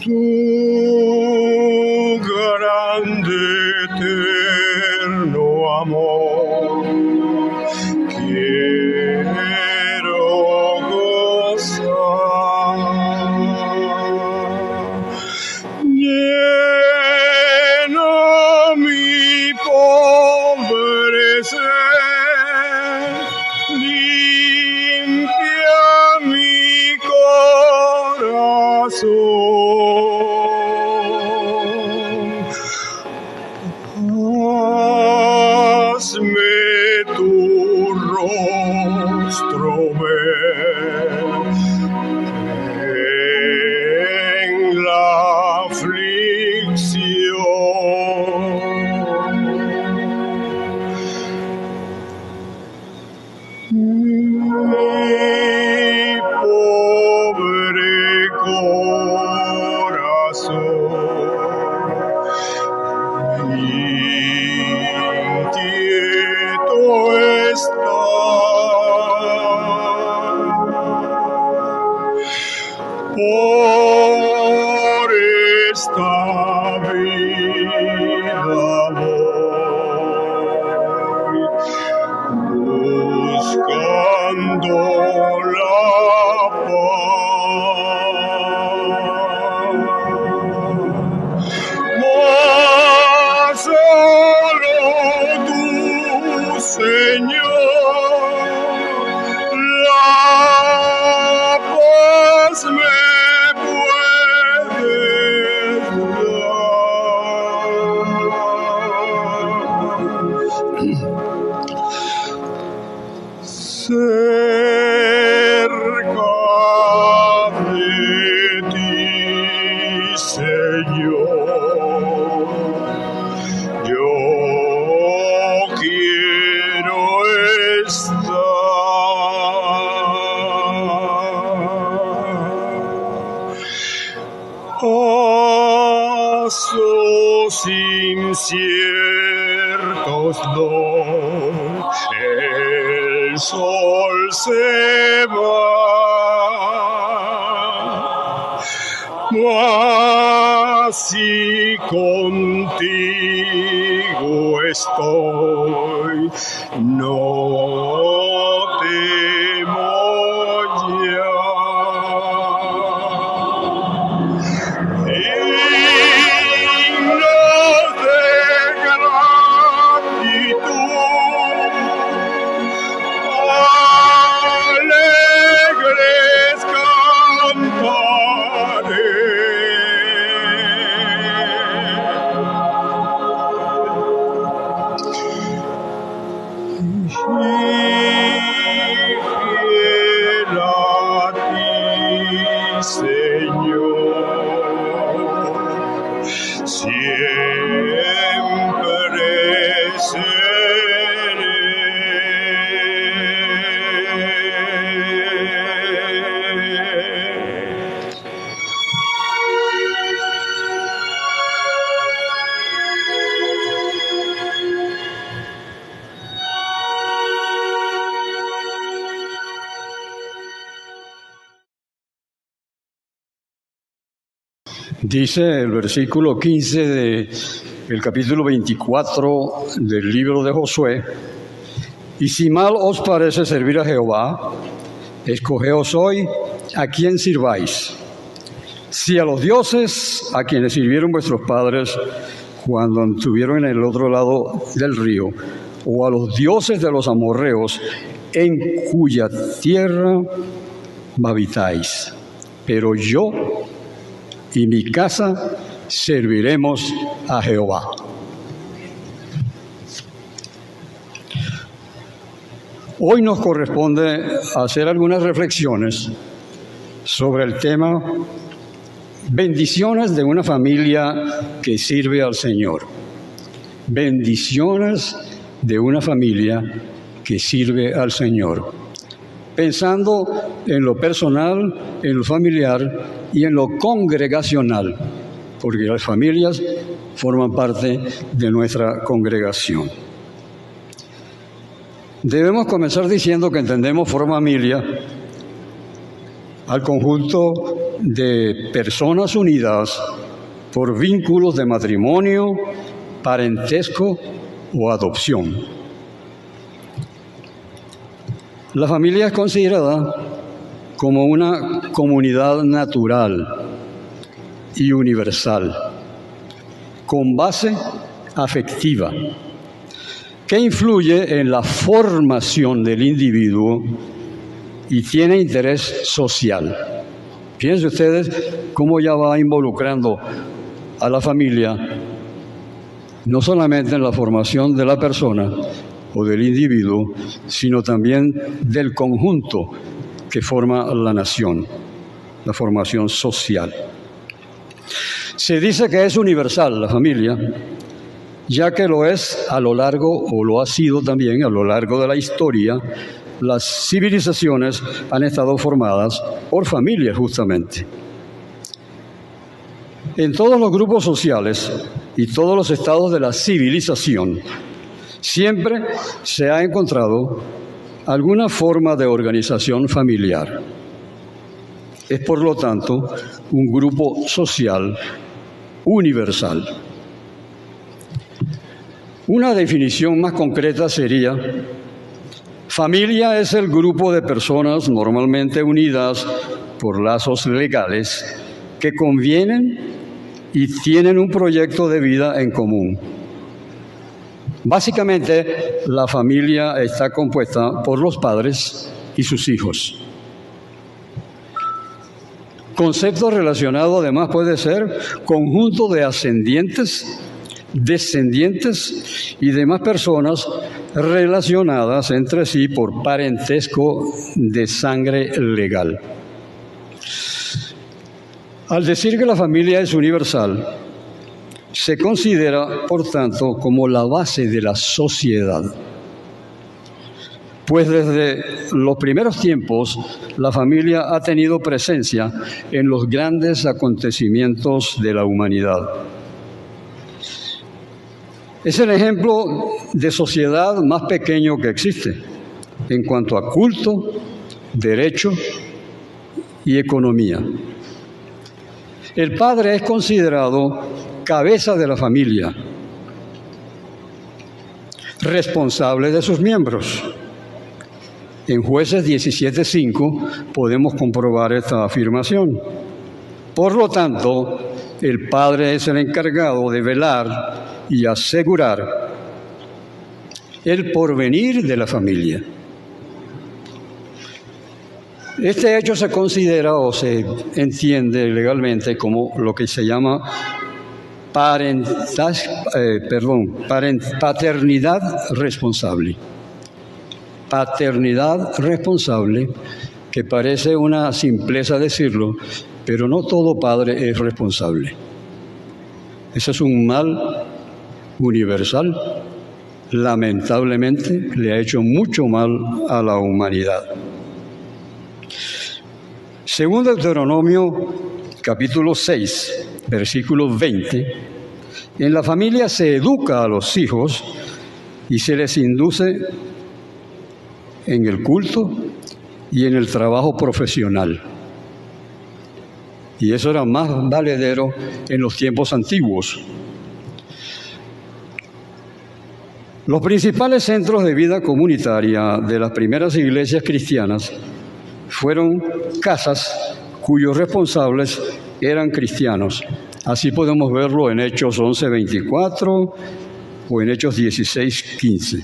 tu grande eterno amor quiero gozar. Llena mi pobre ser, limpia mi corazón. Hazme tu rostro ver en la aflicción. Mi pobre corazón inquieto está por esta vida voy buscando la paz. Mas solo tú, Señor, la paz me puedes dar. Cerca de ti, Señor, yo quiero estar. Pasos inciertos doy, el sol se va, mas si contigo estoy, no temo ya. Himnos de gratitud, alegres cantaré. Fiel a ti, Señor, siempre seré. Dice el versículo 15 del capítulo 24 del libro de Josué: y si mal os parece servir a Jehová, escogeos hoy a quién sirváis, si a los dioses a quienes sirvieron vuestros padres cuando estuvieron en el otro lado del río, o a los dioses de los amorreos en cuya tierra habitáis. Pero yo y mi casa serviremos a Jehová. Hoy nos corresponde hacer algunas reflexiones sobre el tema bendiciones de una familia que sirve al Señor. Bendiciones de una familia que sirve al Señor. Pensando en lo personal, en lo familiar y en lo congregacional, porque las familias forman parte de nuestra congregación. Debemos comenzar diciendo que entendemos por familia al conjunto de personas unidas por vínculos de matrimonio, parentesco o adopción. La familia es considerada como una comunidad natural y universal, con base afectiva, que influye en la formación del individuo y tiene interés social. Fíjense ustedes cómo ya va involucrando a la familia, no solamente en la formación de la persona o del individuo, sino también del conjunto que forma la nación, la formación social. Se dice que es universal la familia, ya que lo es a lo largo, o lo ha sido también a lo largo de la historia. Las civilizaciones han estado formadas por familias justamente. En todos los grupos sociales y todos los estados de la civilización, siempre se ha encontrado alguna forma de organización familiar. Es, por lo tanto, un grupo social universal. Una definición más concreta sería: familia es el grupo de personas normalmente unidas por lazos legales que convienen y tienen un proyecto de vida en común. Básicamente, la familia está compuesta por los padres y sus hijos. Concepto relacionado además puede ser conjunto de ascendientes, descendientes y demás personas relacionadas entre sí por parentesco de sangre legal. Al decir que la familia es universal, se considera, por tanto, como la base de la sociedad. Pues desde los primeros tiempos, la familia ha tenido presencia en los grandes acontecimientos de la humanidad. Es el ejemplo de sociedad más pequeño que existe en cuanto a culto, derecho y economía. El padre es considerado cabeza de la familia, responsable de sus miembros. En Jueces 17:5 podemos comprobar esta afirmación. Por lo tanto, el padre es el encargado de velar y asegurar el porvenir de la familia. Este hecho se considera o se entiende legalmente como lo que se llama paternidad responsable. Paternidad responsable, que parece una simpleza decirlo, pero no todo padre es responsable. Ese es un mal universal. Lamentablemente le ha hecho mucho mal a la humanidad. Según Deuteronomio capítulo 6, versículo 20, en la familia se educa a los hijos y se les induce en el culto y en el trabajo profesional. Y eso era más valedero en los tiempos antiguos. Los principales centros de vida comunitaria de las primeras iglesias cristianas fueron casas cuyos responsables eran cristianos. Así podemos verlo en Hechos 11:24 o en Hechos 16:15.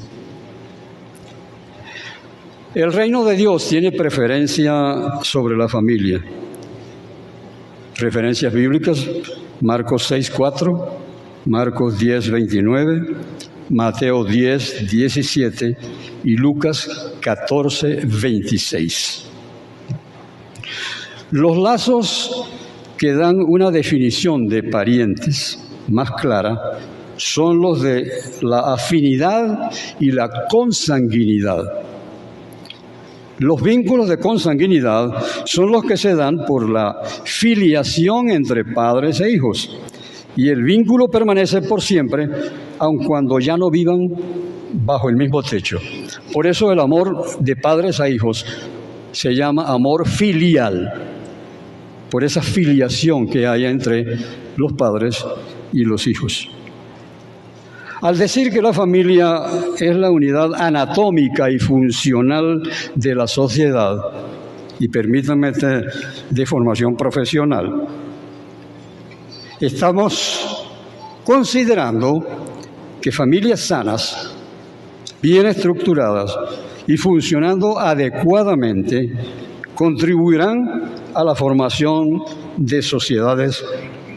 El reino de Dios tiene preferencia sobre la familia. Referencias bíblicas: Marcos 6:4, Marcos 10:29, Mateo 10:17 y Lucas 14:26. Los lazos que dan una definición de parientes más clara son los de la afinidad y la consanguinidad. Los vínculos de consanguinidad son los que se dan por la filiación entre padres e hijos, y el vínculo permanece por siempre, aun cuando ya no vivan bajo el mismo techo. Por eso el amor de padres a hijos se llama amor filial, por esa filiación que hay entre los padres y los hijos. Al decir que la familia es la unidad anatómica y funcional de la sociedad, y permítanme de formación profesional, estamos considerando que familias sanas, bien estructuradas y funcionando adecuadamente contribuirán a la formación de sociedades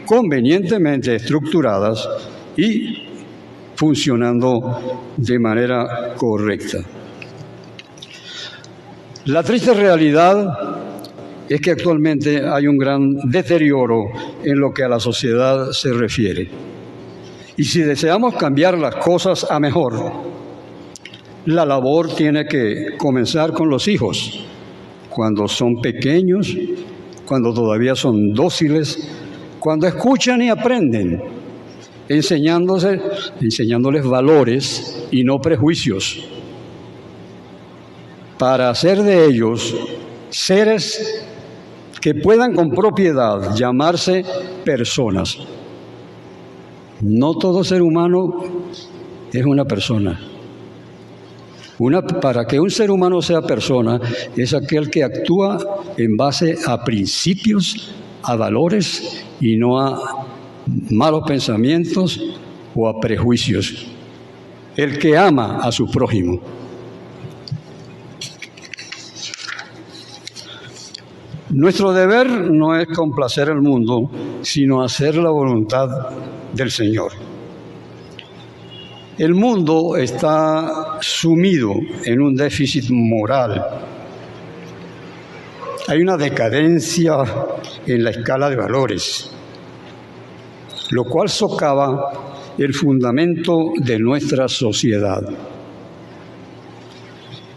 convenientemente estructuradas y funcionando de manera correcta. La triste realidad es que actualmente hay un gran deterioro en lo que a la sociedad se refiere. Y si deseamos cambiar las cosas a mejor, la labor tiene que comenzar con los hijos, cuando son pequeños, cuando todavía son dóciles, cuando escuchan y aprenden, enseñándoles valores y no prejuicios, para hacer de ellos seres que puedan con propiedad llamarse personas. No todo ser humano es una persona. Para que un ser humano sea persona, es aquel que actúa en base a principios, a valores y no a malos pensamientos o a prejuicios. El que ama a su prójimo. Nuestro deber no es complacer al mundo, sino hacer la voluntad del Señor. El mundo está sumido en un déficit moral. Hay una decadencia en la escala de valores, lo cual socava el fundamento de nuestra sociedad.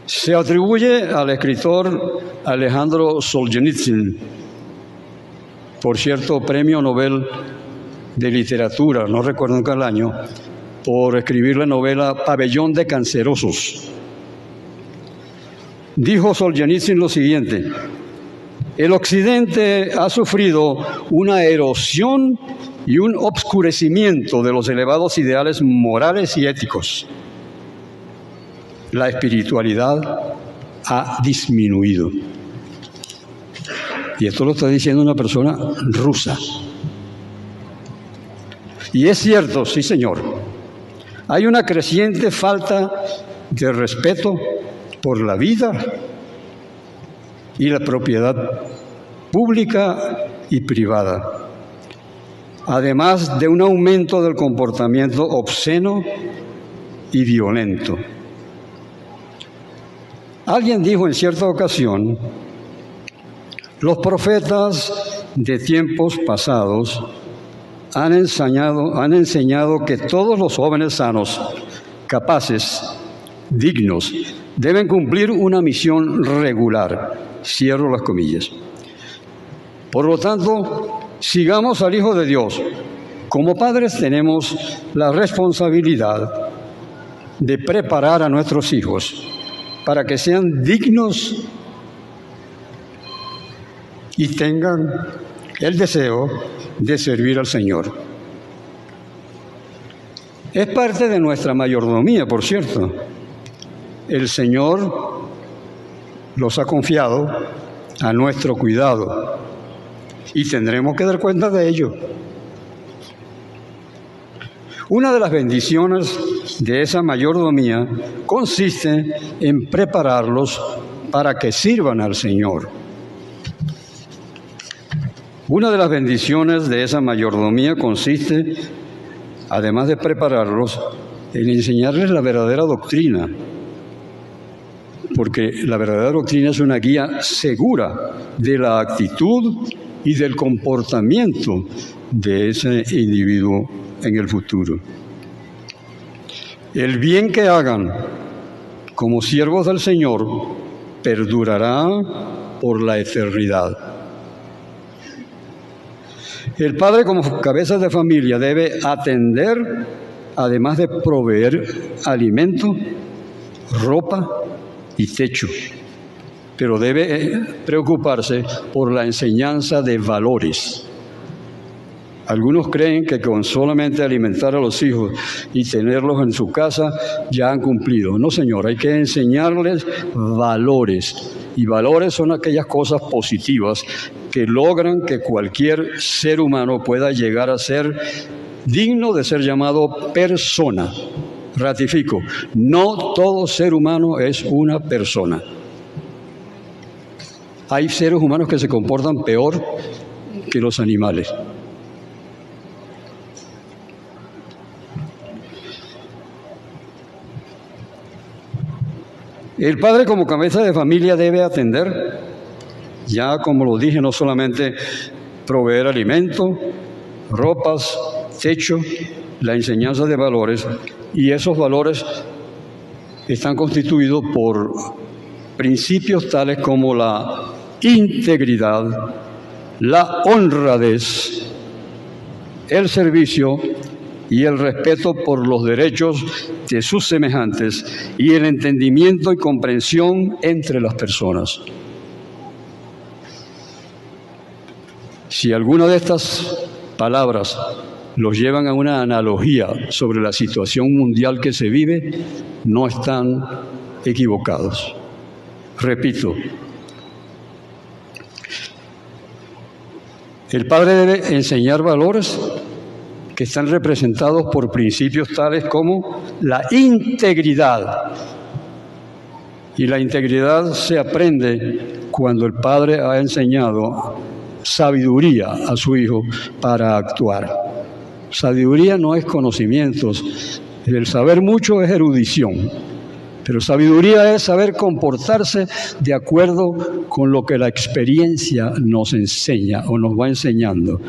Se atribuye al escritor Alejandro Solzhenitsyn, por cierto, premio Nobel de literatura, no recuerdo nunca el año, por escribir la novela Pabellón de Cancerosos. Dijo Solzhenitsyn lo siguiente: el Occidente ha sufrido una erosión y un obscurecimiento de los elevados ideales morales y éticos. La espiritualidad ha disminuido. Y esto lo está diciendo una persona rusa. Y es cierto, sí señor, hay una creciente falta de respeto por la vida y la propiedad pública y privada, además de un aumento del comportamiento obsceno y violento. Alguien dijo en cierta ocasión: los profetas de tiempos pasados han enseñado que todos los jóvenes sanos, capaces, dignos, deben cumplir una misión regular. Cierro las comillas. Por lo tanto, sigamos al Hijo de Dios. Como padres tenemos la responsabilidad de preparar a nuestros hijos para que sean dignos y tengan el deseo de servir al Señor. Es parte de nuestra mayordomía, por cierto. El Señor los ha confiado a nuestro cuidado y tendremos que dar cuenta de ello. Una de las bendiciones de esa mayordomía consiste en prepararlos para que sirvan al Señor. Una de las bendiciones de esa mayordomía consiste, además de prepararlos, en enseñarles la verdadera doctrina, porque la verdadera doctrina es una guía segura de la actitud y del comportamiento de ese individuo en el futuro. El bien que hagan como siervos del Señor perdurará por la eternidad. El padre, como cabeza de familia, debe atender, además de proveer alimento, ropa y techo. pero debe preocuparse por la enseñanza de valores. Algunos creen que con solamente alimentar a los hijos y tenerlos en su casa ya han cumplido. No, señor, hay que enseñarles valores. Y valores son aquellas cosas positivas que logran que cualquier ser humano pueda llegar a ser digno de ser llamado persona. Ratifico, no todo ser humano es una persona. Hay seres humanos que se comportan peor que los animales. El padre como cabeza de familia debe atender, ya como lo dije, no solamente proveer alimento, ropas, techo, la enseñanza de valores, y esos valores están constituidos por principios tales como la integridad, la honradez, el servicio y el respeto por los derechos de sus semejantes y el entendimiento y comprensión entre las personas. Si alguna de estas palabras los llevan a una analogía sobre la situación mundial que se vive, no están equivocados. Repito, el padre debe enseñar valores que están representados por principios tales como la integridad. Y la integridad se aprende cuando el padre ha enseñado sabiduría a su hijo para actuar. Sabiduría no es conocimientos, el saber mucho es erudición, pero sabiduría es saber comportarse de acuerdo con lo que la experiencia nos enseña o nos va enseñando.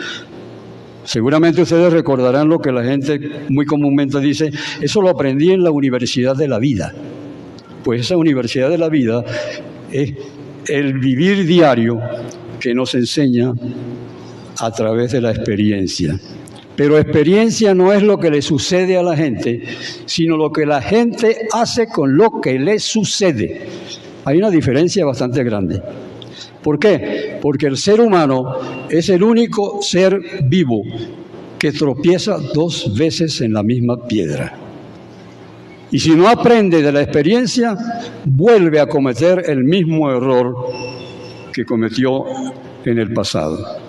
Seguramente ustedes recordarán lo que la gente muy comúnmente dice, eso lo aprendí en la universidad de la vida. Pues esa universidad de la vida es el vivir diario que nos enseña a través de la experiencia. Pero experiencia no es lo que le sucede a la gente, sino lo que la gente hace con lo que le sucede. Hay una diferencia bastante grande. ¿Por qué? Porque el ser humano es el único ser vivo que tropieza 2 veces en la misma piedra. Y si no aprende de la experiencia, vuelve a cometer el mismo error que cometió en el pasado.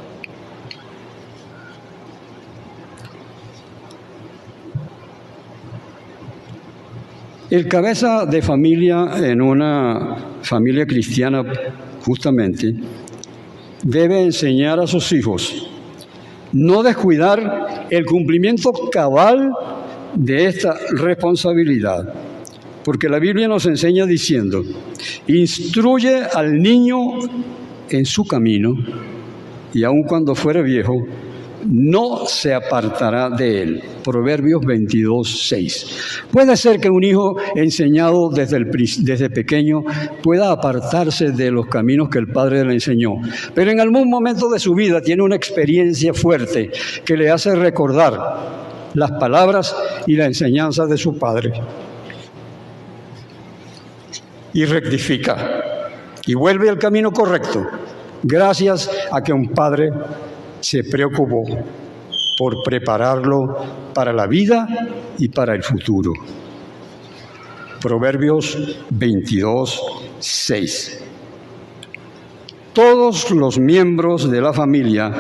El cabeza de familia en una familia cristiana, justamente, debe enseñar a sus hijos no descuidar el cumplimiento cabal de esta responsabilidad, porque la Biblia nos enseña diciendo, instruye al niño en su camino y aun cuando fuere viejo, no se apartará de él. Proverbios 22:6. Puede ser que un hijo enseñado desde pequeño pueda apartarse de los caminos que el padre le enseñó, pero en algún momento de su vida tiene una experiencia fuerte que le hace recordar las palabras y la enseñanza de su padre. Y rectifica y vuelve al camino correcto, gracias a que un padre se preocupó por prepararlo para la vida y para el futuro. Proverbios 22:6. Todos los miembros de la familia,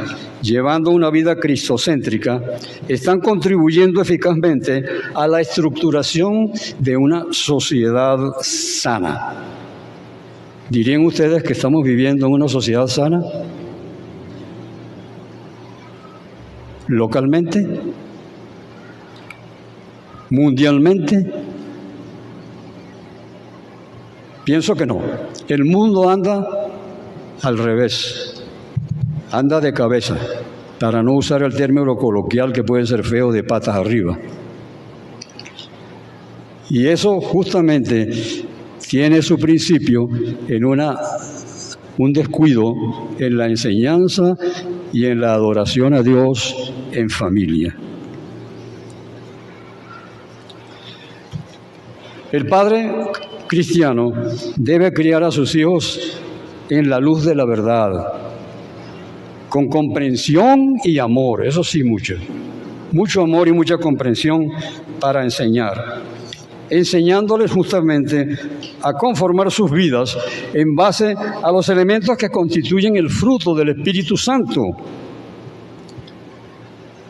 llevando una vida cristocéntrica, están contribuyendo eficazmente a la estructuración de una sociedad sana. ¿Dirían ustedes que estamos viviendo en una sociedad sana? ¿Localmente? ¿Mundialmente? Pienso que no. El mundo anda al revés, anda de cabeza, para no usar el término coloquial que puede ser feo, de patas arriba. Y eso justamente tiene su principio en un descuido en la enseñanza y en la adoración a Dios en familia. El padre cristiano debe criar a sus hijos en la luz de la verdad, con comprensión y amor, eso sí, mucho amor y mucha comprensión para enseñar, enseñándoles justamente a conformar sus vidas en base a los elementos que constituyen el fruto del Espíritu Santo.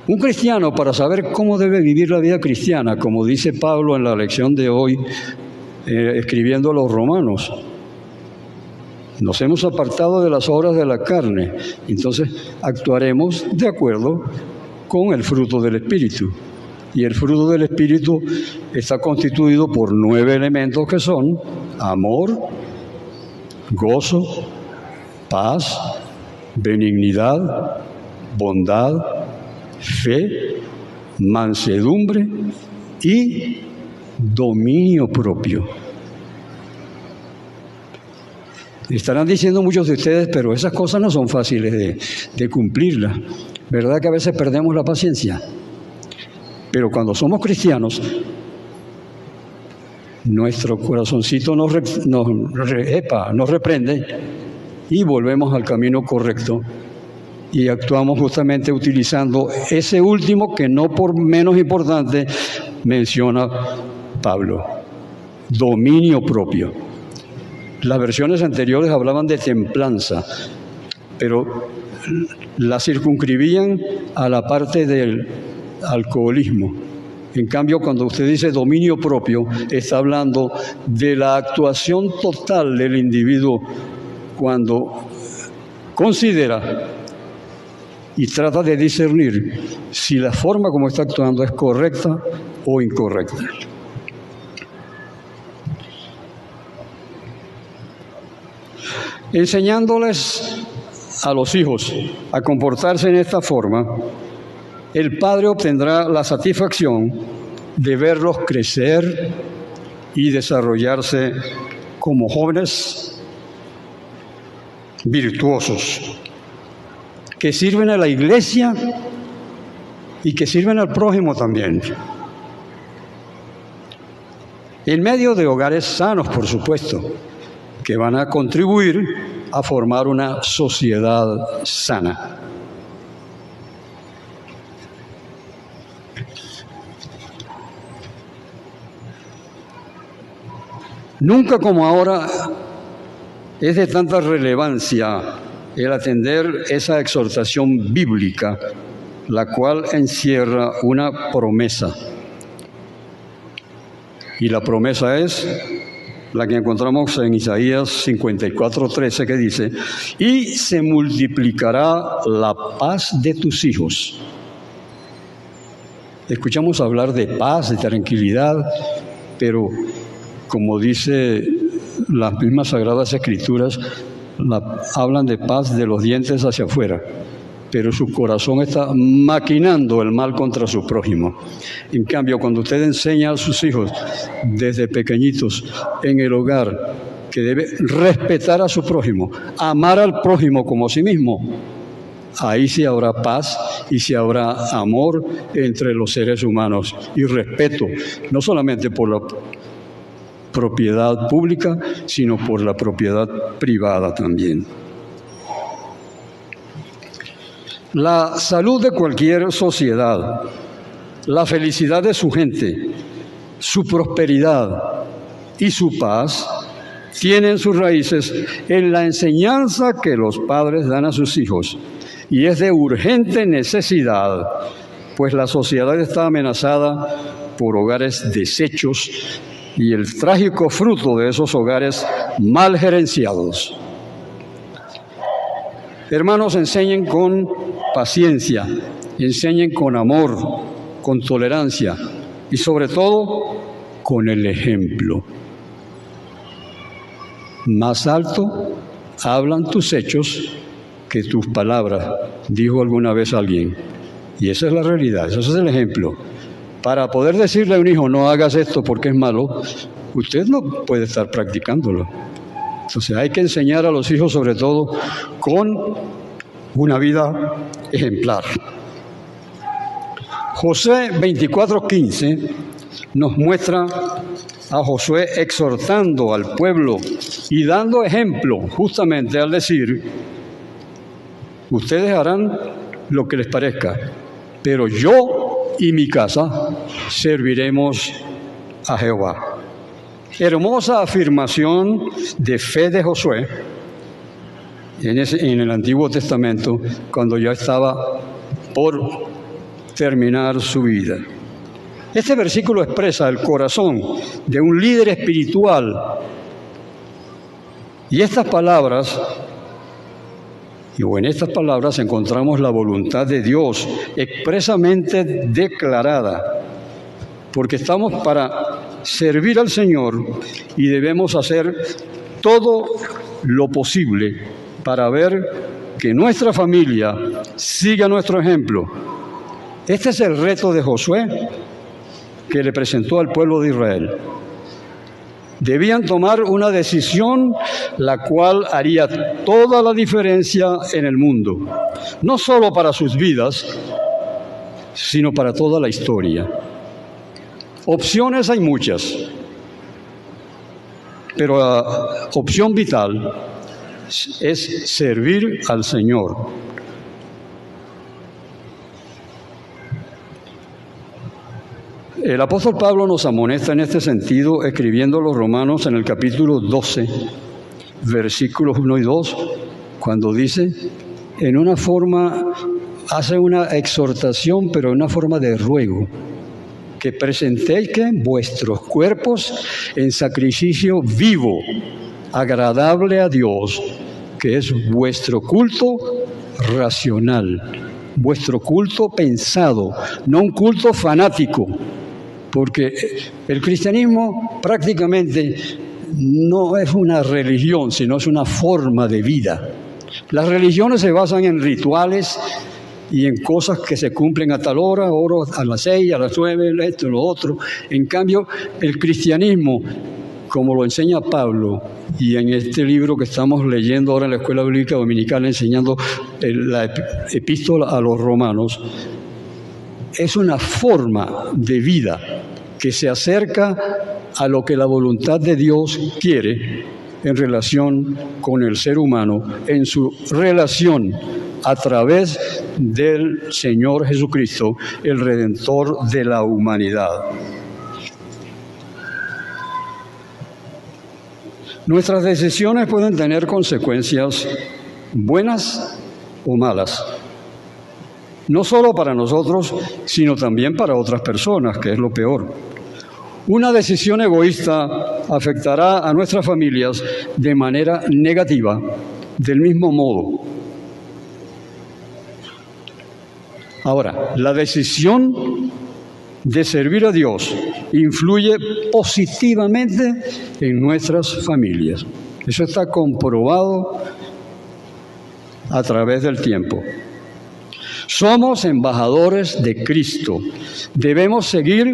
Un cristiano, para saber cómo debe vivir la vida cristiana, como dice Pablo en la lección de hoy, escribiendo a los romanos, nos hemos apartado de las obras de la carne, entonces actuaremos de acuerdo con el fruto del Espíritu. Y el fruto del Espíritu está constituido por 9 elementos que son amor, gozo, paz, benignidad, bondad, fe, mansedumbre y dominio propio. Estarán diciendo muchos de ustedes, pero esas cosas no son fáciles de cumplirlas. ¿Verdad que a veces perdemos la paciencia? Pero cuando somos cristianos, nuestro corazoncito nos reprende y volvemos al camino correcto y actuamos justamente utilizando ese último que no por menos importante menciona Pablo, dominio propio. Las versiones anteriores hablaban de templanza, pero la circunscribían a la parte del alcoholismo. En cambio, cuando usted dice dominio propio, está hablando de la actuación total del individuo cuando considera y trata de discernir si la forma como está actuando es correcta o incorrecta. Enseñándoles a los hijos a comportarse en esta forma, el padre obtendrá la satisfacción de verlos crecer y desarrollarse como jóvenes virtuosos, que sirven a la iglesia y que sirven al prójimo también. En medio de hogares sanos, por supuesto, que van a contribuir a formar una sociedad sana. Nunca como ahora es de tanta relevancia el atender esa exhortación bíblica, la cual encierra una promesa. Y la promesa es la que encontramos en Isaías 54:13, que dice: y se multiplicará la paz de tus hijos. Escuchamos hablar de paz, de tranquilidad, pero como dice las mismas Sagradas Escrituras, hablan de paz de los dientes hacia afuera, pero su corazón está maquinando el mal contra su prójimo. En cambio, cuando usted enseña a sus hijos desde pequeñitos en el hogar que debe respetar a su prójimo, amar al prójimo como a sí mismo, ahí sí habrá paz y sí habrá amor entre los seres humanos y respeto, no solamente por la propiedad pública, sino por la propiedad privada también. La salud de cualquier sociedad, la felicidad de su gente, su prosperidad y su paz tienen sus raíces en la enseñanza que los padres dan a sus hijos, y es de urgente necesidad, pues la sociedad está amenazada por hogares deshechos y el trágico fruto de esos hogares mal gerenciados. Hermanos, enseñen con paciencia, enseñen con amor, con tolerancia y sobre todo con el ejemplo. Más alto hablan tus hechos que tus palabras, dijo alguna vez alguien. Y esa es la realidad, ese es el ejemplo. Para poder decirle a un hijo, no hagas esto porque es malo, usted no puede estar practicándolo. Entonces hay que enseñar a los hijos sobre todo con una vida ejemplar. Josué 24:15 nos muestra a Josué exhortando al pueblo y dando ejemplo justamente al decir: ustedes harán lo que les parezca, pero yo y mi casa serviremos a Jehová. Hermosa afirmación de fe de Josué en el Antiguo Testamento, cuando ya estaba por terminar su vida. Este versículo expresa el corazón de un líder espiritual. Y en estas palabras encontramos la voluntad de Dios expresamente declarada, porque estamos para servir al Señor y debemos hacer todo lo posible para ver que nuestra familia siga nuestro ejemplo. Este es el reto de Josué que le presentó al pueblo de Israel. Debían tomar una decisión la cual haría toda la diferencia en el mundo, no solo para sus vidas, sino para toda la historia. Opciones hay muchas, pero la opción vital es servir al Señor. El apóstol Pablo nos amonesta en este sentido, escribiendo a los Romanos en el capítulo 12, versículos 1 y 2, cuando dice, en una forma, hace una exhortación, pero en una forma de ruego, que presentéis vuestros cuerpos en sacrificio vivo, agradable a Dios, que es vuestro culto racional, vuestro culto pensado, no un culto fanático, porque el cristianismo prácticamente no es una religión, sino es una forma de vida. Las religiones se basan en rituales y en cosas que se cumplen a tal hora, a las 6, a las 9, esto, lo otro. En cambio, el cristianismo, como lo enseña Pablo, y en este libro que estamos leyendo ahora en la Escuela Bíblica Dominical, enseñando la epístola a los romanos, es una forma de vida que se acerca a lo que la voluntad de Dios quiere en relación con el ser humano, en su relación a través del Señor Jesucristo, el Redentor de la humanidad. Nuestras decisiones pueden tener consecuencias buenas o malas, no solo para nosotros, sino también para otras personas, que es lo peor. Una decisión egoísta afectará a nuestras familias de manera negativa, del mismo modo. Ahora, la decisión de servir a Dios influye positivamente en nuestras familias. Eso está comprobado a través del tiempo. Somos embajadores de Cristo. Debemos seguir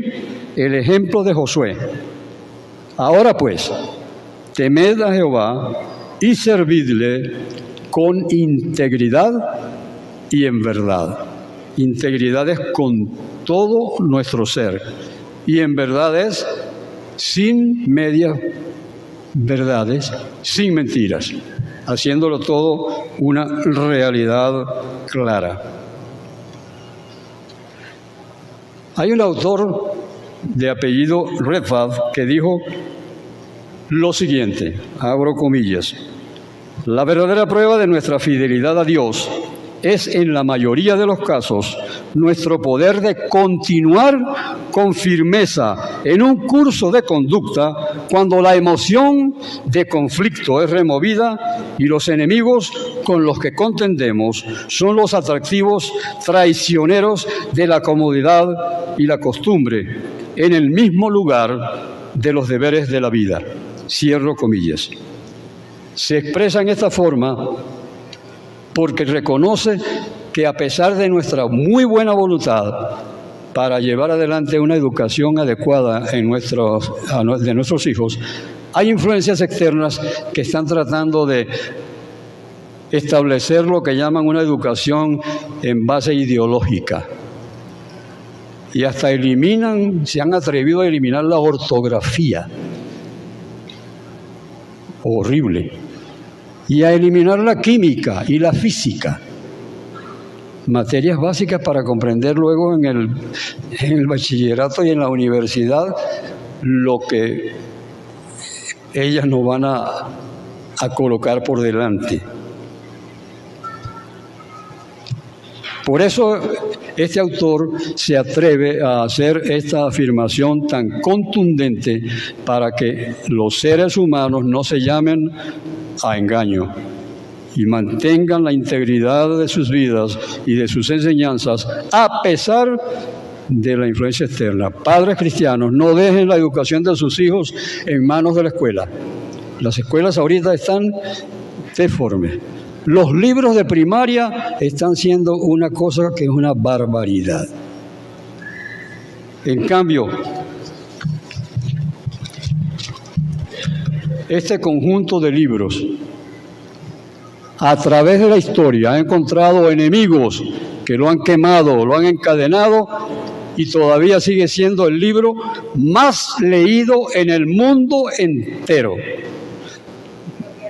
el ejemplo de Josué. Ahora pues, temed a Jehová y servidle con integridad y en verdad. Integridad es con todo nuestro ser y en verdad es sin medias verdades, sin mentiras, haciéndolo todo una realidad clara. Hay un autor de apellido Redford que dijo lo siguiente, abro comillas: la verdadera prueba de nuestra fidelidad a Dios es, en la mayoría de los casos, nuestro poder de continuar con firmeza en un curso de conducta cuando la emoción de conflicto es removida y los enemigos con los que contendemos son los atractivos traicioneros de la comodidad y la costumbre en el mismo lugar de los deberes de la vida. Cierro comillas. Se expresa en esta forma porque reconoce que a pesar de nuestra muy buena voluntad para llevar adelante una educación adecuada de nuestros hijos, hay influencias externas que están tratando de establecer lo que llaman una educación en base ideológica. Y hasta se han atrevido a eliminar la ortografía horrible, y a eliminar la química y la física, materias básicas para comprender luego en el bachillerato y en la universidad lo que ellas nos van a colocar por delante. Por eso este autor se atreve a hacer esta afirmación tan contundente para que los seres humanos no se llamen a engaño y mantengan la integridad de sus vidas y de sus enseñanzas a pesar de la influencia externa. Padres cristianos, no dejen la educación de sus hijos en manos de la escuela. Las escuelas ahorita están deformes. Los libros de primaria están siendo una cosa que es una barbaridad. En cambio, este conjunto de libros, a través de la historia, ha encontrado enemigos que lo han quemado, lo han encadenado, y todavía sigue siendo el libro más leído en el mundo entero.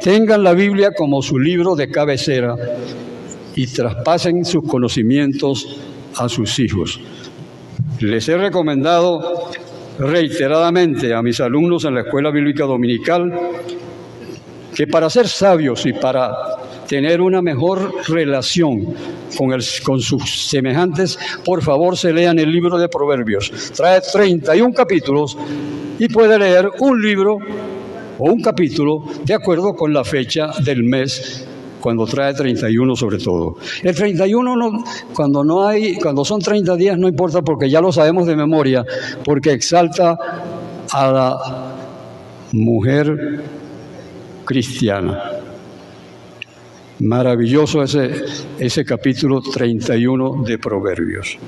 Tengan la Biblia como su libro de cabecera y traspasen sus conocimientos a sus hijos. Les he recomendado reiteradamente a mis alumnos en la Escuela Bíblica Dominical que para ser sabios y para tener una mejor relación con sus semejantes, por favor se lean el libro de Proverbios. Trae 31 capítulos y puede leer un libro o un capítulo de acuerdo con la fecha del mes, cuando trae 31 sobre todo. El 31 cuando son 30 días no importa porque ya lo sabemos de memoria, porque exalta a la mujer cristiana. Maravilloso ese capítulo 31 de Proverbios.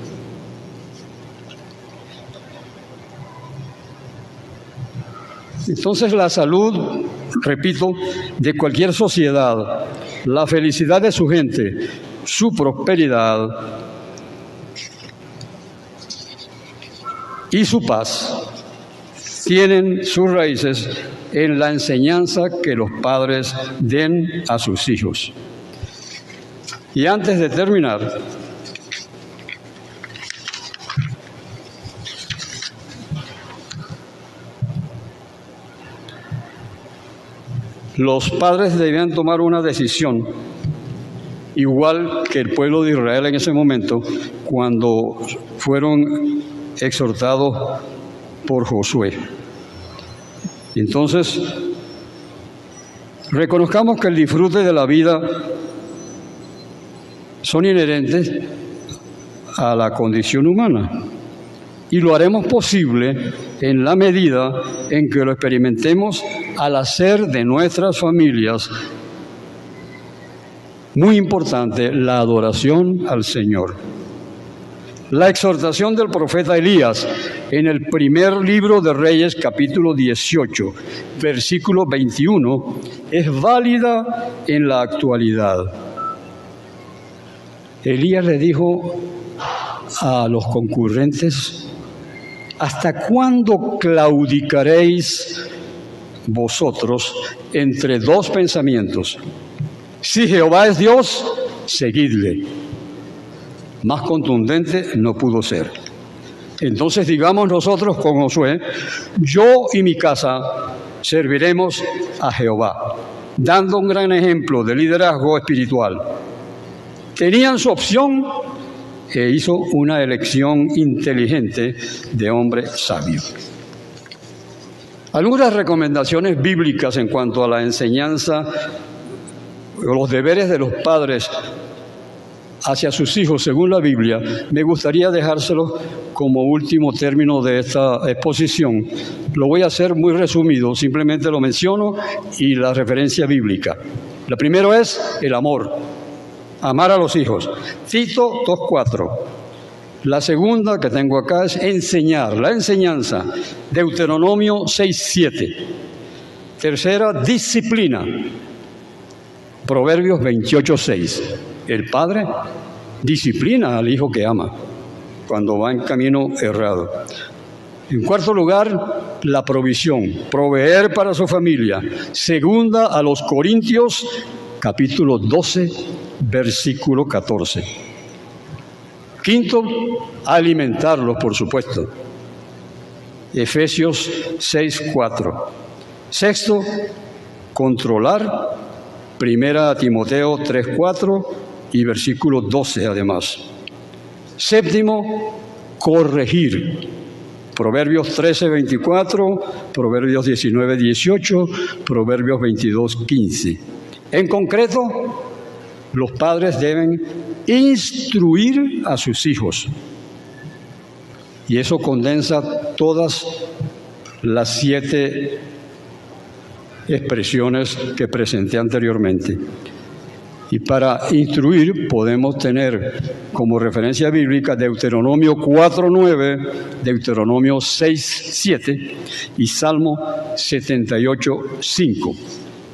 Entonces la salud, repito, de cualquier sociedad, la felicidad de su gente, su prosperidad y su paz tienen sus raíces en la enseñanza que los padres den a sus hijos. Y antes de terminar, los padres debían tomar una decisión, igual que el pueblo de Israel en ese momento, cuando fueron exhortados por Josué. Entonces, reconozcamos que el disfrute de la vida son inherentes a la condición humana y lo haremos posible en la medida en que lo experimentemos al hacer de nuestras familias, muy importante, la adoración al Señor. La exhortación del profeta Elías en el primer libro de Reyes, capítulo 18, versículo 21, es válida en la actualidad. Elías le dijo a los concurrentes: ¿hasta cuándo claudicaréis vosotros entre dos pensamientos? Si Jehová es Dios, seguidle. Más contundente no pudo ser. Entonces digamos nosotros con Josué: yo y mi casa serviremos a Jehová, dando un gran ejemplo de liderazgo espiritual. Tenían su opción e hizo una elección inteligente de hombre sabio. Algunas recomendaciones bíblicas en cuanto a la enseñanza o los deberes de los padres hacia sus hijos según la Biblia, me gustaría dejárselos como último término de esta exposición. Lo voy a hacer muy resumido, simplemente lo menciono y la referencia bíblica. La primera es el amor, amar a los hijos. Tito 2:4. La segunda que tengo acá es enseñar, la enseñanza. Deuteronomio 6:7. Tercera, disciplina. Proverbios 28:6. El padre disciplina al hijo que ama cuando va en camino errado. En cuarto lugar, la provisión, proveer para su familia. Segunda a los Corintios, capítulo 12, versículo 14. Quinto, alimentarlos, por supuesto. Efesios 6, 4. Sexto, controlar. Primera a Timoteo 3, 4 y versículo 12 además. Séptimo, corregir. Proverbios 13, 24, Proverbios 19, 18, Proverbios 22, 15. En concreto, los padres deben instruir a sus hijos. Y eso condensa todas las 7 expresiones que presenté anteriormente. Y para instruir podemos tener como referencia bíblica Deuteronomio 4:9, Deuteronomio 6:7 y Salmo 78:5.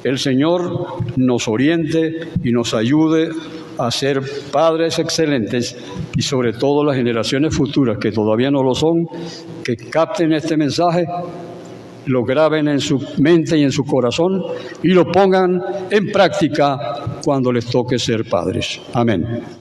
El Señor nos oriente y nos ayude a ser padres excelentes y sobre todo las generaciones futuras que todavía no lo son, que capten este mensaje, lo graben en su mente y en su corazón y lo pongan en práctica cuando les toque ser padres. Amén.